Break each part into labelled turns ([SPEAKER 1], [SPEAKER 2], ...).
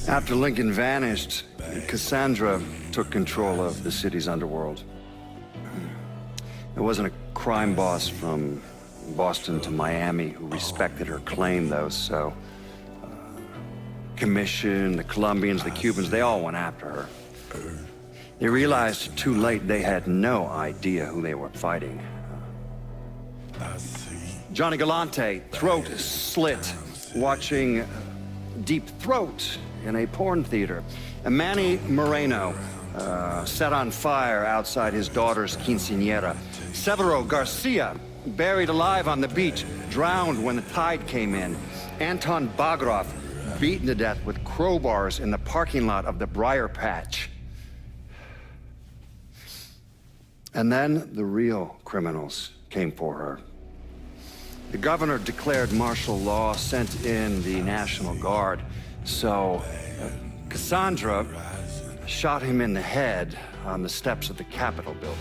[SPEAKER 1] After Lincoln vanished, Cassandra took control of the city's underworld. There wasn't a crime boss from Boston to Miami who respected her claim, though, so... Commission, the Colombians, the Cubans, they all went after her. They realized too late they had no idea who they were fighting. Johnny Galante, throat slit, watching Deep Throat in a porn theater. And Manny Moreno, set on fire outside his daughter's quinceañera. Severo Garcia, buried alive on the beach, drowned when the tide came in. Anton Bagrov, beaten to death with crowbars in the parking lot of the Briar Patch. And then the real criminals came for her. The governor declared martial law, sent in the National Guard, so Cassandra shot him in the head on the steps of the Capitol building.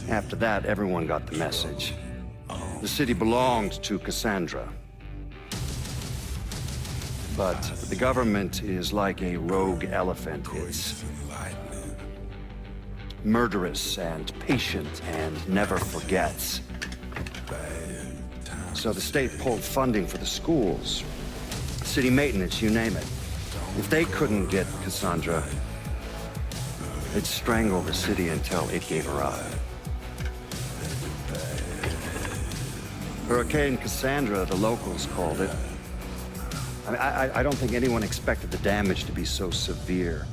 [SPEAKER 1] After that, everyone got the message. The city belonged to Cassandra. But the government is like a rogue elephant. It's murderous and patient and never forgets. So the state pulled funding for the schools, city maintenance, you name it. If they couldn't get Cassandra, they'd strangle the city until it gave her up. Hurricane Cassandra, the locals called it. I don't think anyone expected the damage to be so severe,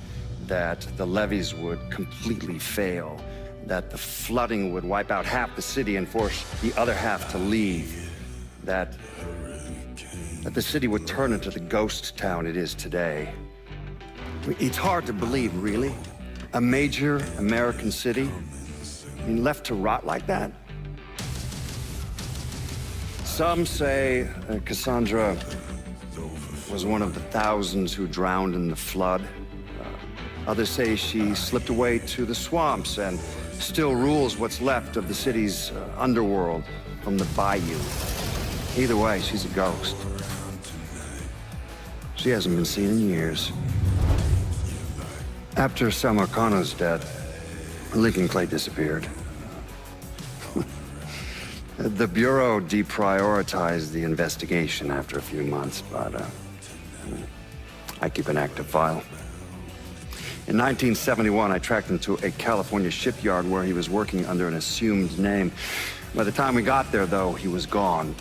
[SPEAKER 1] that the levees would completely fail, that the flooding would wipe out half the city and force the other half to leave, that the city would turn into the ghost town it is today. It's hard to believe, really. A major American city, left to rot like that? Some say Cassandra was one of the thousands who drowned in the flood. Others say she slipped away to the swamps and still rules what's left of the city's underworld from the bayou. Either way, she's a ghost. She hasn't been seen in years. After Samarkano's death, Lincoln Clay disappeared. The Bureau deprioritized the investigation after a few months, but I keep an active file. In 1971, I tracked him to a California shipyard where he was working under an assumed name. By the time we got there, though, he was gone.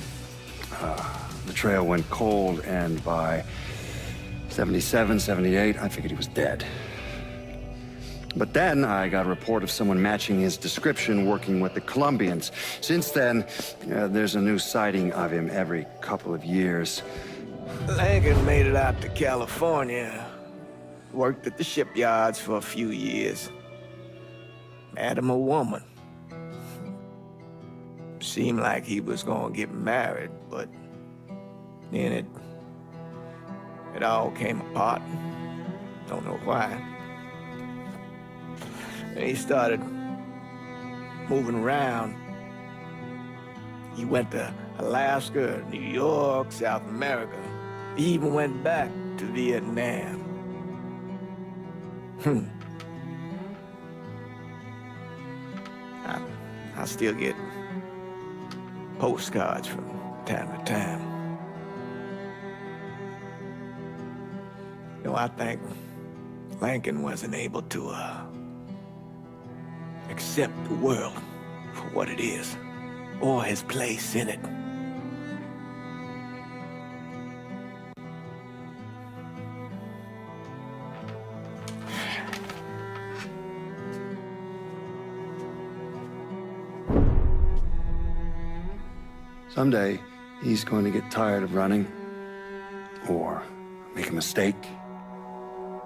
[SPEAKER 1] The trail went cold, and by 77, 78, I figured he was dead. But then I got a report of someone matching his description working with the Colombians. Since then, there's a new sighting of him every couple of years.
[SPEAKER 2] Lincoln made it out to California. Worked at the shipyards for a few years. Met him a woman. Seemed like he was gonna get married, but then it all came apart. Don't know why. And he started moving around. He went to Alaska, New York, South America. He even went back to Vietnam. I still get postcards from time to time. You know, I think Lincoln wasn't able to accept the world for what it is, or his place in it.
[SPEAKER 1] Someday, he's going to get tired of running, or make a mistake,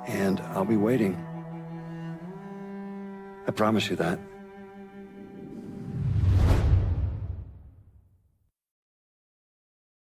[SPEAKER 1] and I'll be waiting. I promise you that.